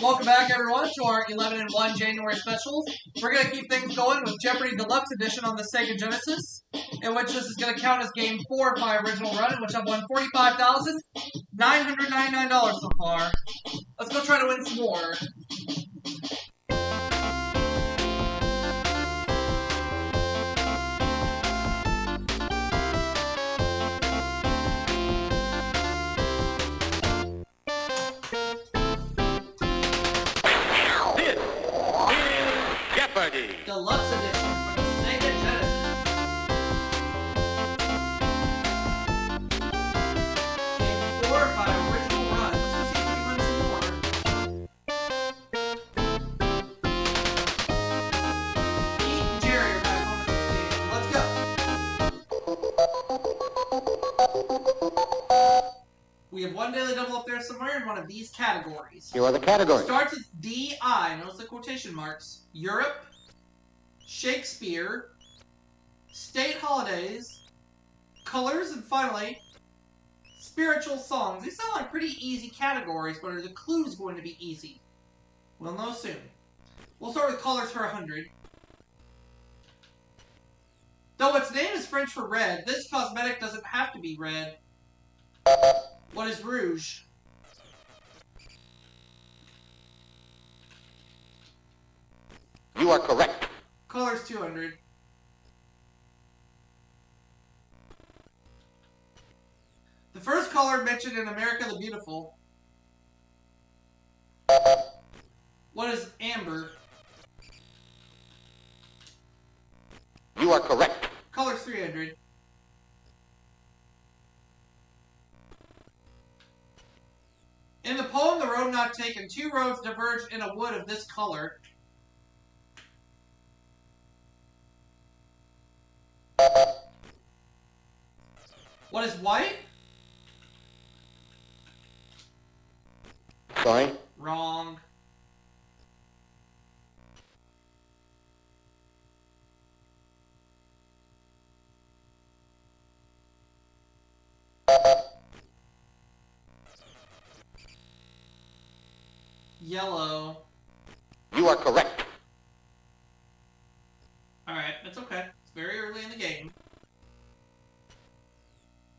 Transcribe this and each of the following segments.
Welcome back, everyone, to our 11 and 1 January specials. We're going to keep things going with Jeopardy Deluxe Edition on the Sega Genesis, in which this is going to count as game 4 of my original run, in which I've won $45,999 so far. Let's go try to win some more. Jeopardy! Deluxe Edition for the Sega Genesis. Game 4 of my original run. Let's see if we can win some more. Pete and Jerry are back on this game. Let's go. We have one daily double up there somewhere in one of these categories. Here are the categories. Starts with DI. Notice the quotation marks. Europe, Shakespeare, state holidays, colors, and finally, spiritual songs. These sound like pretty easy categories, but are the clues going to be easy? We'll know soon. We'll start with colors for 100. Though its name is French for red, this cosmetic doesn't have to be red. What is rouge? You are correct. Colors 200. The first color mentioned in America the Beautiful. What is amber? You are correct. Colors 300. In the poem The Road Not Taken, two roads diverge in a wood of this color. What is white? Sorry? Wrong. Yellow. You are correct. Alright, that's okay. It's very early in the game.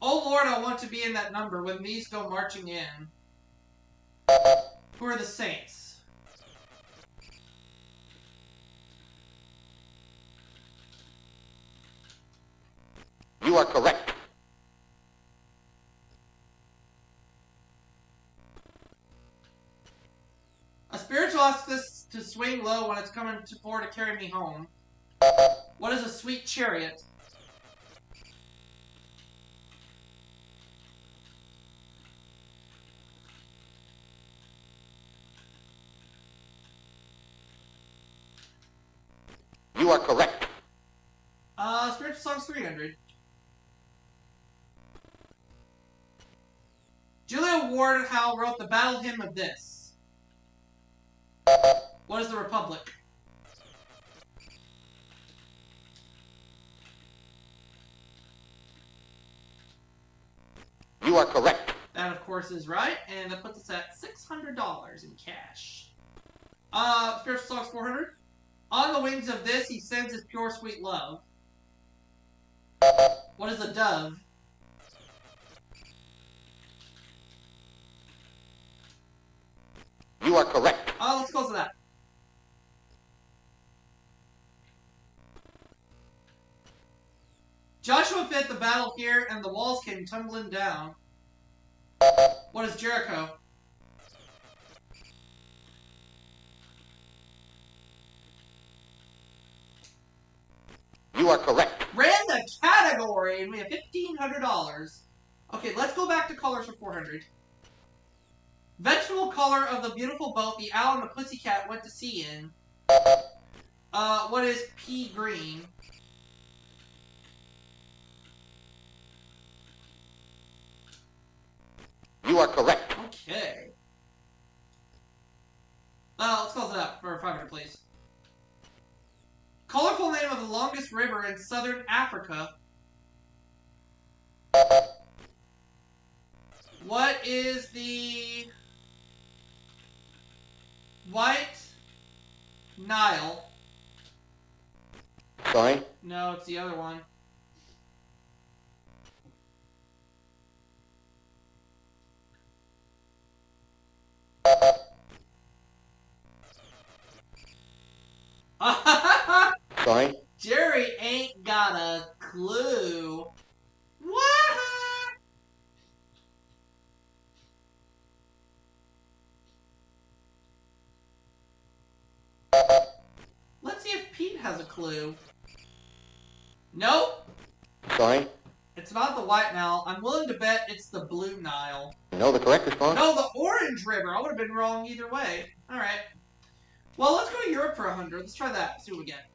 Oh Lord, I want to be in that number when these go marching in. Who are the saints? You are correct. A spiritual asks this to swing low when it's coming for to carry me home. What is a sweet chariot? You are correct. Spiritual Songs 300. Julia Ward Howe wrote the battle hymn of this. What is the Republic? You are correct. That, of course, is right, and that puts us at $600 in cash. Spiritual Songs 400. On the wings of this, he sends his pure, sweet love. What is a dove? You are correct. Let's close to that. Joshua fought the battle here, and the walls came tumbling down. What is Jericho? You are correct. Ran the category, and we have $1,500. Okay, let's go back to colors for 400. Vegetable color of the beautiful boat the owl and the pussycat went to sea in. What is pea green? You are correct. Okay. Let's close it out for 500, please. Colorful name of the longest river in southern Africa. What is the White Nile. Sorry? No, it's the other one. Sorry? Jerry ain't got a clue. What? Let's see if Pete has a clue. Nope. Sorry? It's not the White Nile. I'm willing to bet it's the Blue Nile. No, the correct response? No, the Orange River. I would have been wrong either way. Alright. Well, let's go to Europe for 100. Let's try that. See what we get.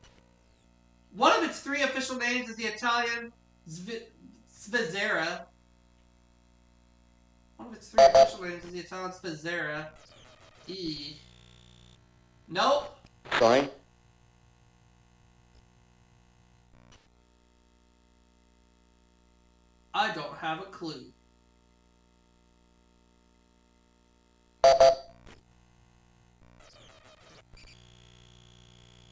One of its 3 official names is the Italian Svizzera. One of its 3 official names is the Italian Svizzera. E. Nope. Sorry? I don't have a clue.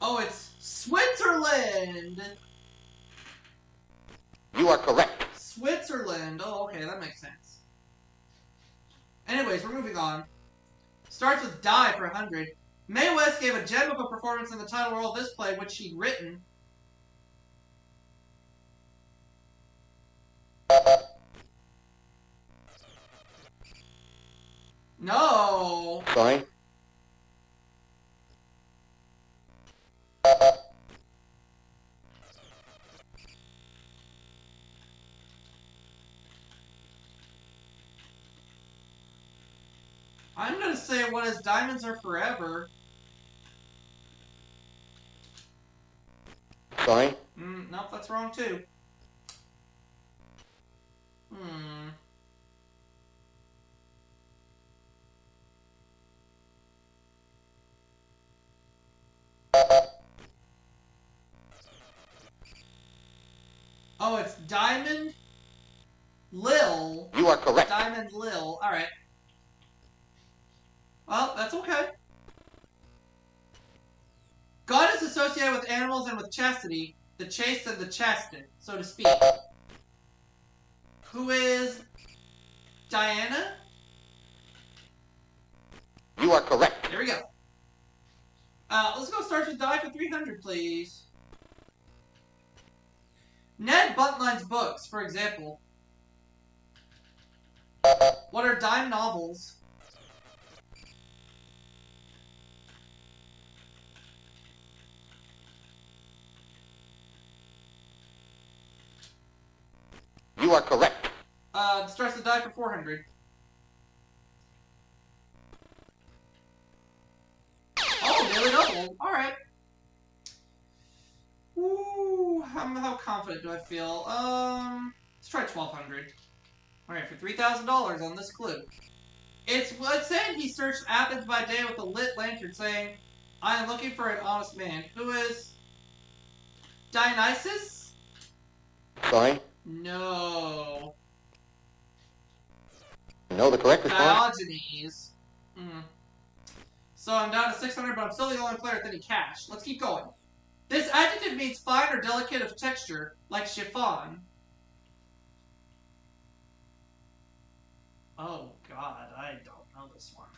Oh, it's Switzerland! You are correct. Switzerland. Oh, okay, that makes sense. Anyways, we're moving on. Starts with Die for 100. Mae West gave a gem of a performance in the title role of this play, which she'd written. No. Sorry? I'm gonna say What Is Diamonds Are Forever. Sorry? Nope, that's wrong too. Hmm. Oh, it's Diamond Lil. You are correct. Diamond Lil. Alright. Well, that's okay. God is associated with animals and with chastity, the chaste and the chastised, so to speak. Who is Diana? You are correct. There we go. Let's go start with Die for 300, please. Ned Buntline's books, for example. What are dime novels? You are correct. Starts with Die for 400. Oh, nearly double. Alright. Ooh, how confident do I feel? Let's try 1,200. Alright, for $3,000 on this clue. It's saying he searched Athens by day with a lit lantern saying, I am looking for an honest man. Who is Dionysus? Sorry? No. No, the correct response? Diogenes. So I'm down to 600, but I'm still the only player with any cash. Let's keep going. This adjective means fine or delicate of texture, like chiffon. Oh god, I don't know this one.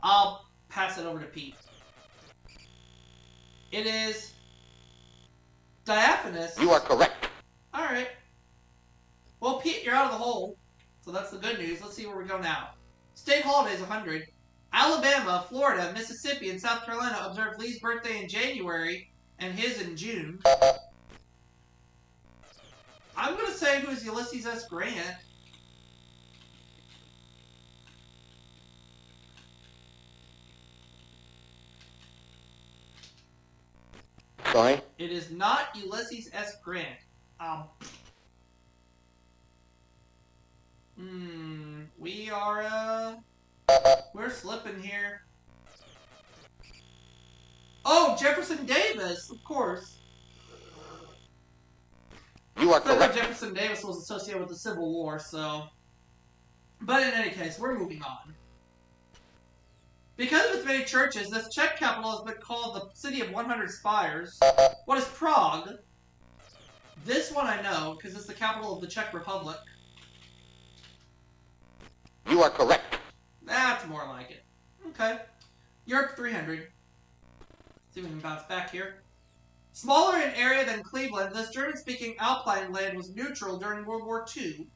I'll pass it over to Pete. It is diaphanous. You are correct. Alright. Well, Pete, you're out of the hole. So that's the good news. Let's see where we go now. State holidays, 100. Alabama, Florida, Mississippi, and South Carolina observe Lee's birthday in January and his in June. I'm going to say who is Ulysses S. Grant. Sorry? It is not Ulysses S. Grant. We are, we're slipping here. Oh, Jefferson Davis, of course. You are I thought correct. Jefferson Davis was associated with the Civil War, so. But in any case, we're moving on. Because of its many churches, this Czech capital has been called the City of 100 Spires. What is Prague? This one I know, because it's the capital of the Czech Republic. You are correct. That's more like it. Okay. Europe 300. See if we can bounce back here. Smaller in area than Cleveland, this German-speaking Alpine land was neutral during World War II.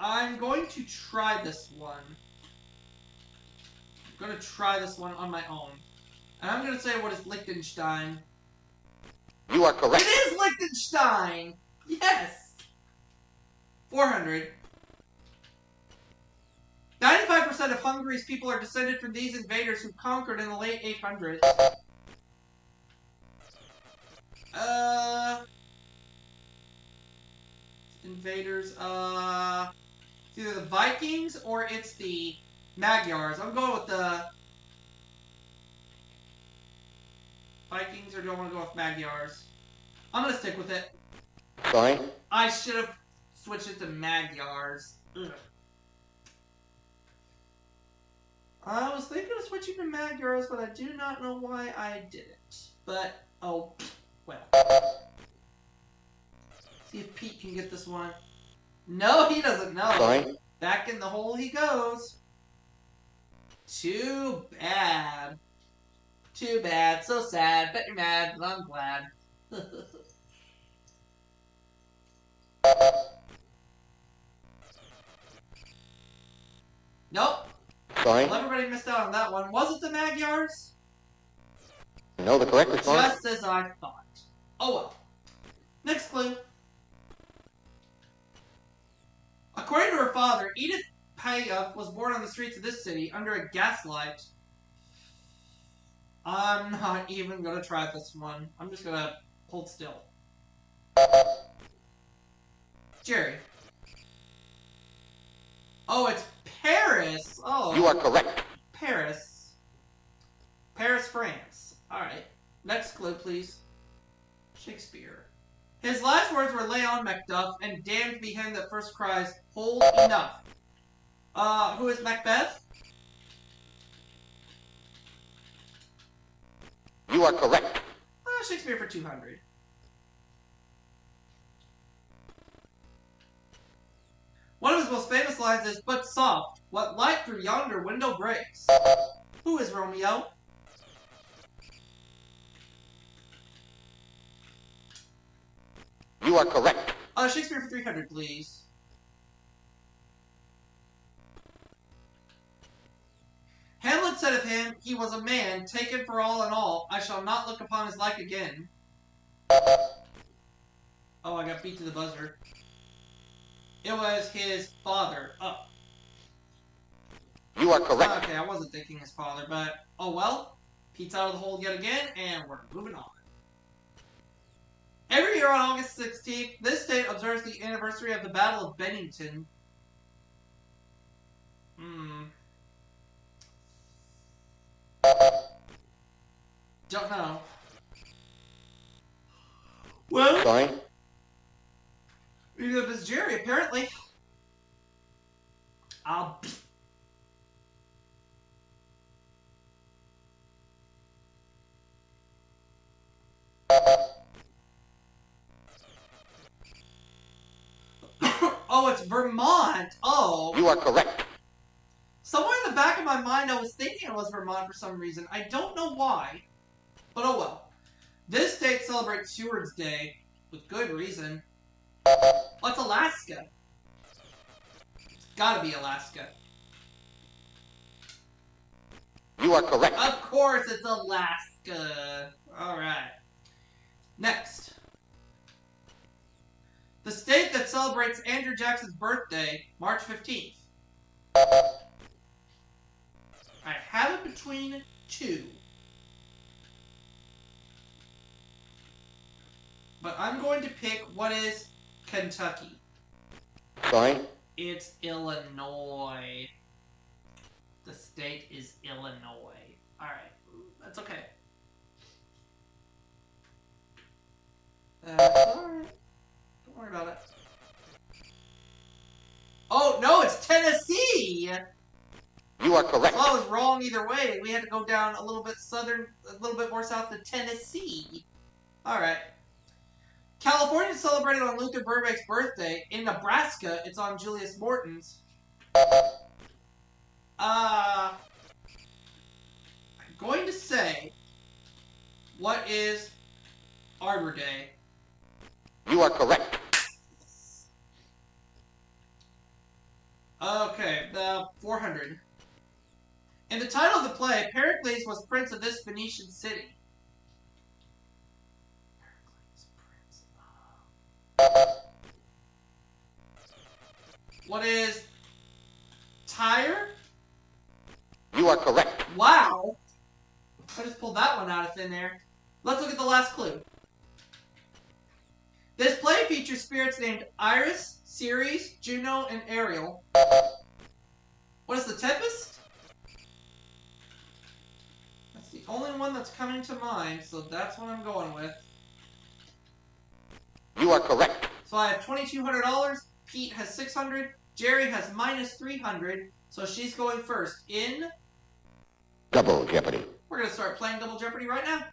I'm going to try this one. I'm going to try this one on my own. And I'm going to say, what is Liechtenstein? You are correct. It is Liechtenstein! Yes! 400. 95% of Hungary's people are descended from these invaders who conquered in the late 800s. Invaders, it's either the Vikings or it's the Magyars. I'm going with the Vikings, or do I want to go with Magyars? I'm going to stick with it. Sorry? I should have switched it to Magyars. Ugh. I was thinking of switching to Magyars, but I do not know why I didn't. But, oh, well. See if Pete can get this one. No, he doesn't know. Sorry? Back in the hole he goes. Too bad. Too bad. So sad. Bet you're mad, but I'm glad. Nope. Sorry? Well, everybody missed out on that one. Was it the Magyars? No, the correct response. Just as I thought. Oh well. Next clue. According to her father, Edith Payuff was born on the streets of this city under a gaslight. I'm not even gonna try this one. I'm just gonna hold still. Jerry. Oh, it's Paris. Oh. You are correct. Paris. Paris, France. Alright. Next clue, please. Shakespeare. His last words were lay on, Macduff, and damned be him that first cries, hold enough. Who is Macbeth? You are correct. Shakespeare for 200. One of his most famous lines is, but soft, what light through yonder window breaks. Who is Romeo? You are correct. Shakespeare for 300, please. Hamlet said of him, he was a man, taken for all in all. I shall not look upon his like again. Oh, I got beat to the buzzer. It was his father. Oh. You are correct. Okay, I wasn't thinking his father, but oh well. Pete's out of the hole yet again, and we're moving on. Every year on August 16th, this state observes the anniversary of the Battle of Bennington. Don't know. Well, Sorry? neither does Jerry, apparently. Oh, it's Vermont. Oh. You are correct. Somewhere in the back of my mind, I was thinking it was Vermont for some reason. I don't know why. But oh well. This state celebrates Seward's Day with good reason. What's Alaska? It's gotta be Alaska. You are correct. Of course it's Alaska. Alright. Next. The state that celebrates Andrew Jackson's birthday, March 15th. I have it between two. But I'm going to pick what is Kentucky. Sorry? It's Illinois. The state is Illinois. Alright, that's okay. That's alright. are correct. So I was wrong either way. We had to go down a little bit more south to Tennessee. All right. California is celebrated on Luther Burbank's birthday. In Nebraska, it's on Julius Morton's. I'm going to say, what is Arbor Day? You are correct. Okay, 400. In the title of the play, Pericles was prince of this Phoenician city. What is Tyre? You are correct. Wow. I just pulled that one out of thin air. Let's look at the last clue. This play features spirits named Iris, Ceres, Juno, and Ariel. What is the Tempest? That's the only one that's coming to mind, so that's what I'm going with. You are correct. So I have $2,200. Pete has $600. Jerry has minus $300. So she's going first in Double Jeopardy. We're going to start playing Double Jeopardy right now.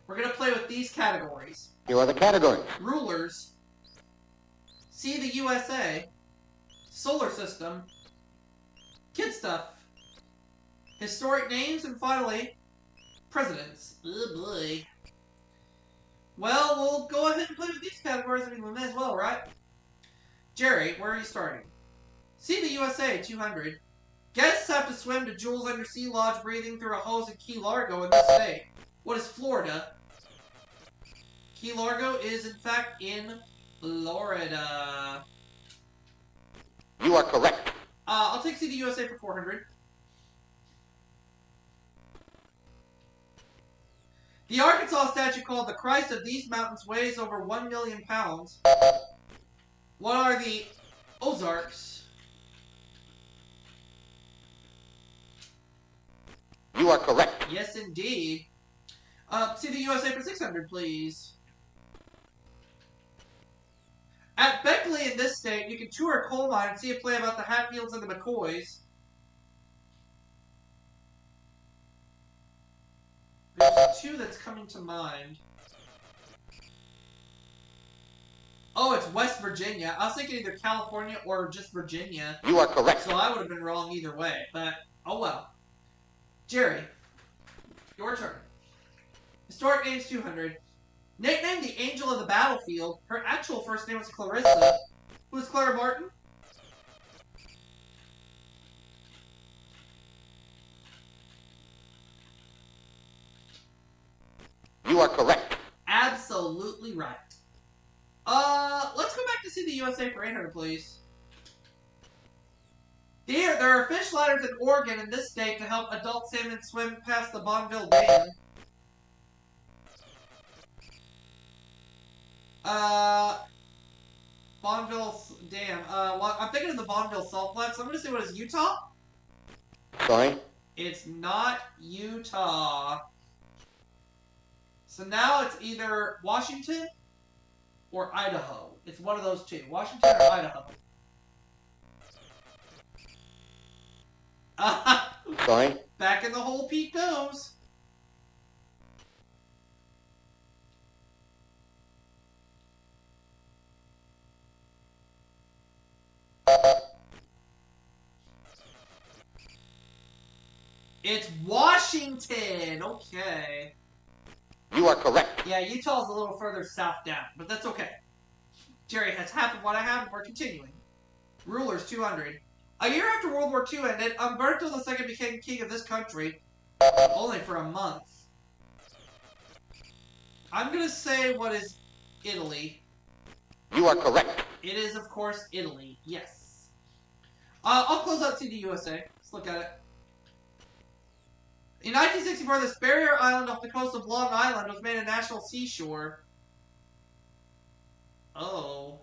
We're going to play with these categories. Here are the categories. Rulers, See the USA, Solar System, Kid Stuff, Historic Names, and finally, Presidents. Oh boy. Well, we'll go ahead and play with these categories. I mean, we may as well, right? Jerry, where are you starting? See the USA, 200. Guests have to swim to Jules Undersea Lodge breathing through a hose in Key Largo in this state. What is Florida? Key Largo is, in fact, in Florida. You are correct. I'll take See the USA for 400. The Arkansas statue called the Christ of these mountains weighs over 1 million pounds. What are the Ozarks? You are correct. Yes, indeed. See the USA for 600, please. At Beckley in this state, you can tour a coal mine and see a play about the Hatfields and the McCoys. There's two that's coming to mind. Oh, it's West Virginia. I was thinking either California or just Virginia. You are correct. So I would have been wrong either way, but oh well. Jerry, your turn. Historic names 200. Nicknamed the Angel of the Battlefield, her actual first name was Clarissa. Who is Clara Martin? You are correct. Absolutely right. Let's go back to See the USA for 800, please. There are fish ladders in Oregon in this state to help adult salmon swim past the Bonneville Dam. Bonneville Dam. Well, I'm thinking of the Bonneville Saltflats. So I'm gonna say, what is Utah? Sorry? It's not Utah. So now it's either Washington or Idaho. It's one of those two. Washington or Idaho. Sorry? Back in the hole Pete goes. It's Washington. Okay. You are correct. Yeah, Utah's a little further south down, but that's okay. Jerry has half of what I have, and we're continuing. Rulers, 200. A year after World War II ended, Umberto II became king of this country, only for a month. I'm going to say, what is Italy? You are correct. It is, of course, Italy. Yes. I'll close out See the USA. Let's look at it. In 1964, this barrier island off the coast of Long Island was made a national seashore. Oh.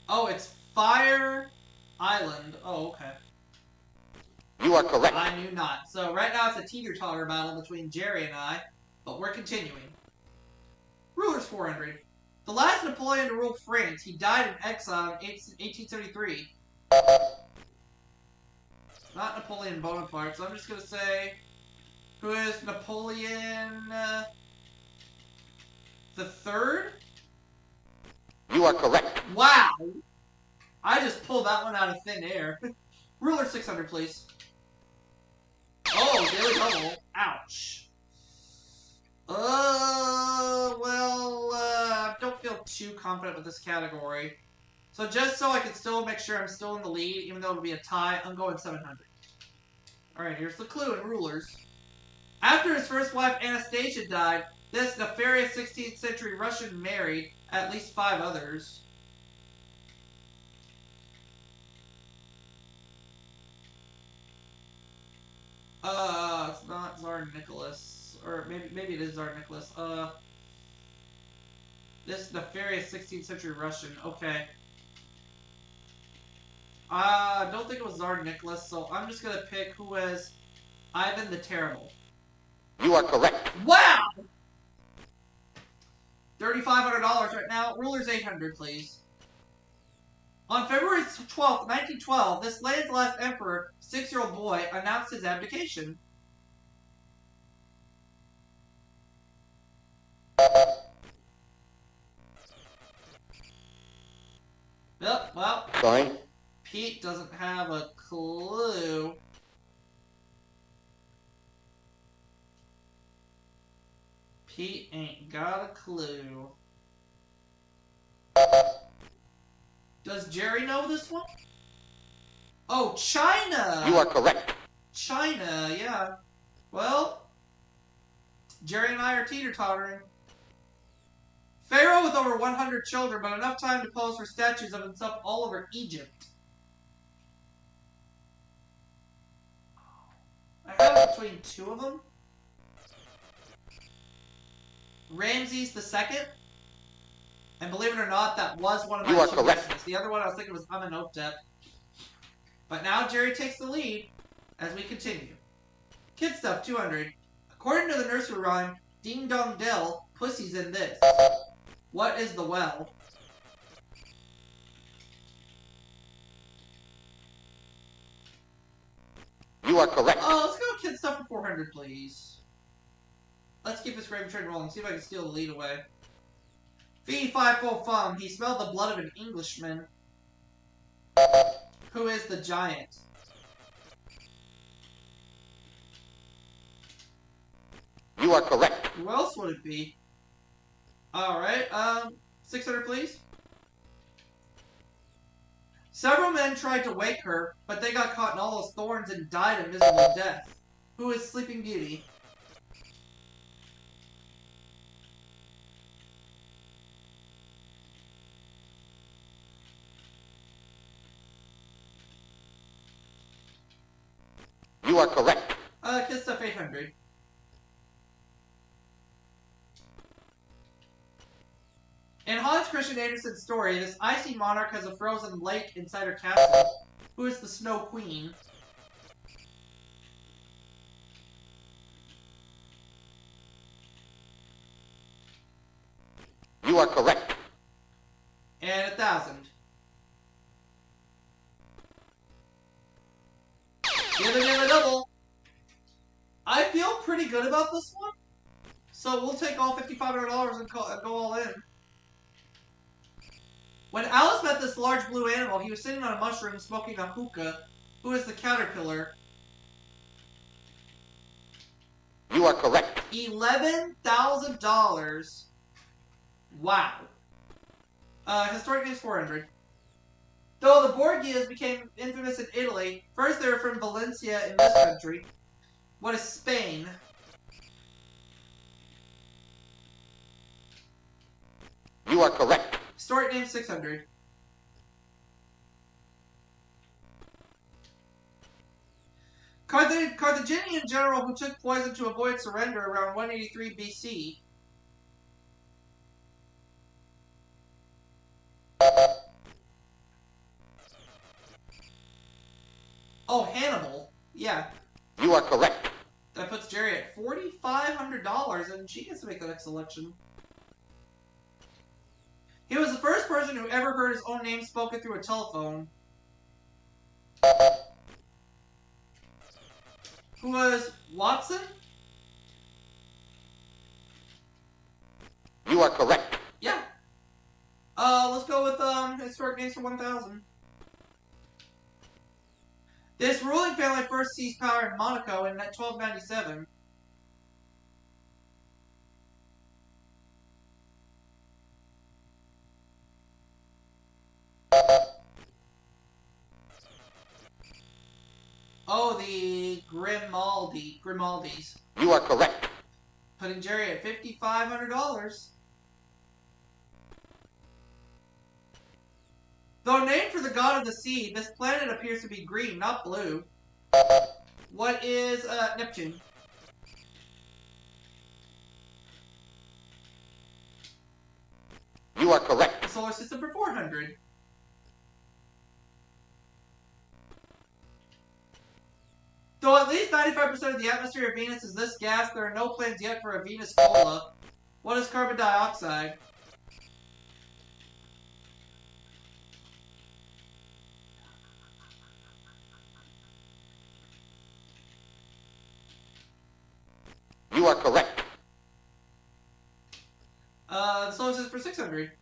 Oh, it's Fire Island. Oh, okay. You are correct. I knew not. So right now it's a teeter-totter battle between Jerry and I, but we're continuing. Rulers 400. The last Napoleon to rule France. He died in exile in 1873. Not Napoleon Bonaparte, so I'm just going to say, who is Napoleon the Third? You are correct. Wow! I just pulled that one out of thin air. Ruler 600, please. Oh, daily double. Ouch. I don't feel too confident with this category. So just so I can still make sure I'm still in the lead, even though it'll be a tie, I'm going 700. Alright, here's the clue in Rulers. After his first wife Anastasia died, this nefarious 16th century Russian married at least 5 others. It's not Tsar Nicholas. Or maybe it is Tsar Nicholas. This nefarious 16th century Russian. Okay. I don't think it was Tsar Nicholas, so I'm just gonna pick who was Ivan the Terrible. You are correct. Wow! $3,500 right now. Rulers 800, please. On February 12th, 1912, this land's last emperor, 6-year-old boy, announced his abdication. Yep, well, Sorry. Pete doesn't have a clue. Pete ain't got a clue. Does Jerry know this one? Oh, China! You are correct. China, yeah. Well, Jerry and I are teeter-tottering. Pharaoh with over 100 children, but enough time to pose for statues of himself all over Egypt. I have between 2 of them. Ramses II. And believe it or not, that was one of my You are 2 correct. guesses. The other one I was thinking was Amenhotep. But now Jerry takes the lead as we continue. Kid Stuff 200. According to the nursery rhyme, Ding Dong Dell, pussy's in this. What is the well? You are correct. Oh, let's go Kid Stuff for 400, please. Let's keep this Raven train rolling. See if I can steal the lead away. Fee Fi Fo Fum. He smelled the blood of an Englishman. Who is the giant? You are correct. Who else would it be? Alright, 600, please. Several men tried to wake her, but they got caught in all those thorns and died a miserable death. Who is Sleeping Beauty? You are correct. Kid Stuff 800. In Hans Christian Andersen's story, this icy monarch has a frozen lake inside her castle. Who is the Snow Queen? You are correct. And 1,000. Give it a double. I feel pretty good about this one. So we'll take all $5,500 and go all in. When Alice met this large blue animal, he was sitting on a mushroom smoking a hookah. Who is the caterpillar? You are correct. $11,000. Wow. Historic News 400. Though the Borgias became infamous in Italy, first they were from Valencia in this country. What is Spain? You are correct. Historic name 600. Carthaginian general who took poison to avoid surrender around 183 BC. Oh, Hannibal. Yeah. You are correct. That puts Jerry at $4,500, and she gets to make the next selection. He was the first person who ever heard his own name spoken through a telephone. Who was Watson? You are correct. Yeah. Let's go with historic names for 1,000. This ruling family first seized power in Monaco in 1297. Oh, the Grimaldis. You are correct. Putting Jerry at $5,500. Though named for the god of the sea, this planet appears to be green, not blue. What is Neptune? You are correct. The solar system for 400. Though at least 95% of the atmosphere of Venus is this gas, there are no plans yet for a Venus cola. What is carbon dioxide? You are correct. The solar system for 600.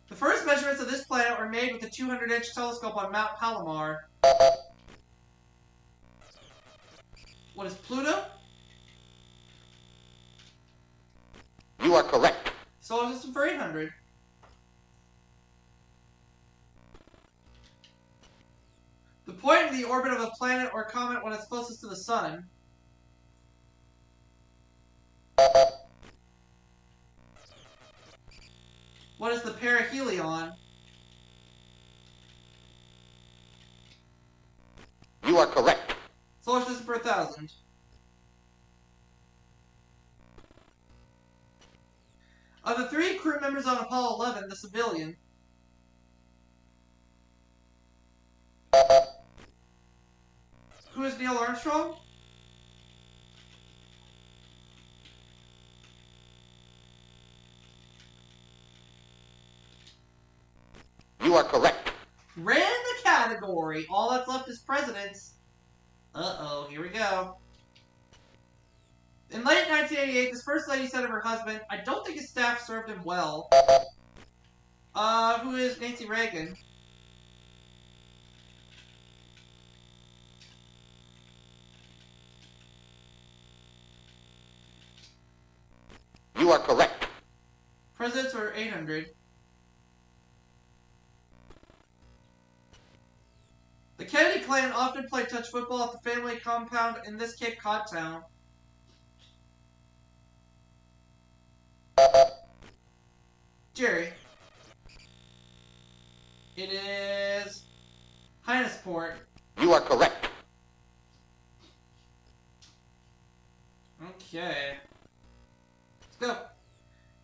The first measurements of this planet were made with a 200-inch telescope on Mount Palomar. What is Pluto? You are correct. Solar system for 800. The point of the orbit of a planet or comet when it's closest to the sun. What is the perihelion? You are correct. Solar system for 1,000. Of the 3 crew members on Apollo 11, the civilian. Who is Neil Armstrong? You are correct. Ran the category. All that's left is presidents. Uh-oh, here we go. In late 1988, this first lady said of her husband, I don't think his staff served him well. Who is Nancy Reagan? You are correct. Presidents were 800. The Kennedy clan often played touch football at the family compound in this Cape Cod town. Jerry. It is Hyannisport. You are correct. Okay. Let's go.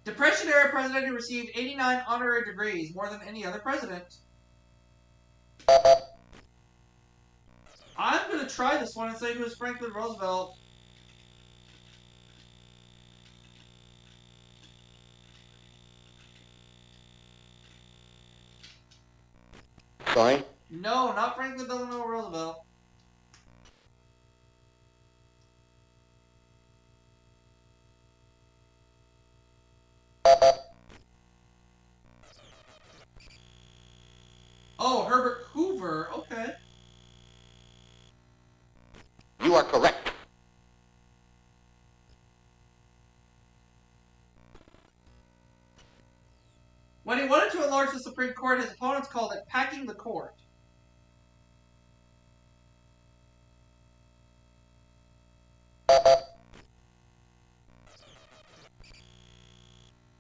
Depression era president who received 89 honorary degrees, more than any other president. I'm going to try this one and say who is Franklin Roosevelt. Sorry? No, not Franklin Delano Roosevelt. Oh, Herbert Hoover. Okay. You are correct. When he wanted to enlarge the Supreme Court, his opponents called it packing the court.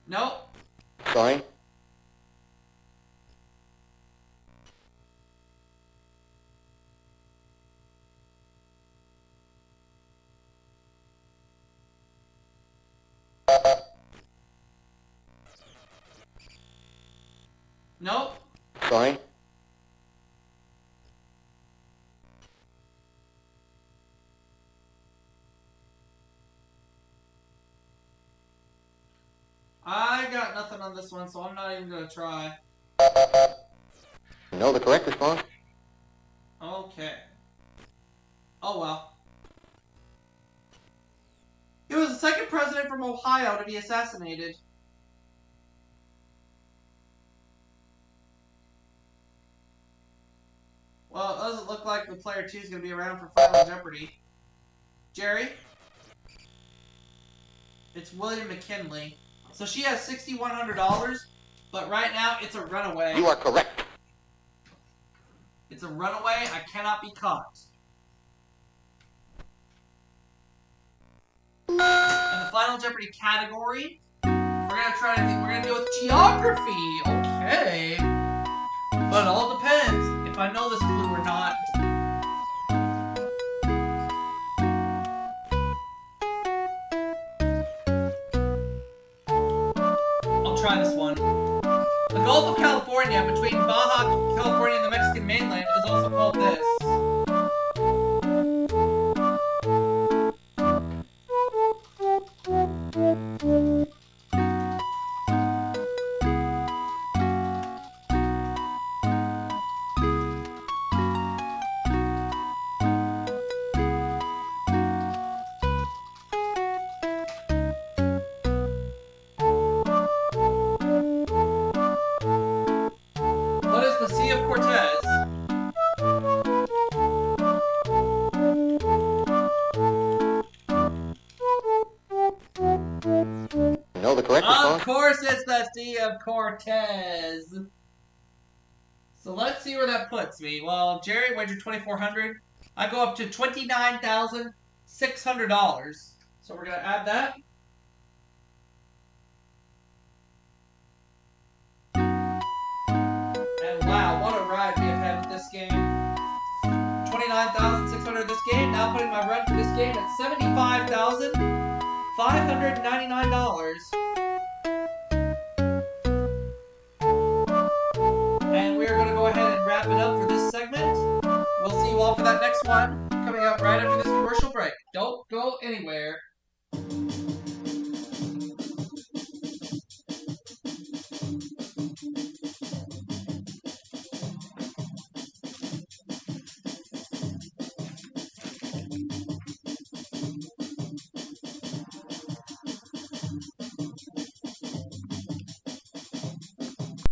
Nope. Sorry? Nope. Sorry? nothing on this one, so I'm not even gonna try. You know the correct response? Okay. Oh well. He was the second president from Ohio to be assassinated. Well, it doesn't look like the player 2 is going to be around for Final Jeopardy. Jerry? It's William McKinley. So she has $6,100, but right now it's a runaway. You are correct. It's a runaway. I cannot be caught. In the Final Jeopardy category, we're gonna deal with geography. Okay. But it all depends if I know this clue or not. I'll try this one. The Gulf of California between Baja California and the Mexican mainland is also called this. What is the Sea of Cortez? You know the correct response? Of course it's the Sea of Cortez. So let's see where that puts me. Well, Jerry wagered $2,400. I go up to $29,600. So we're gonna add that. And wow, what a ride we have had with this game. $29,600 this game. Now putting my run for this game at $75,599.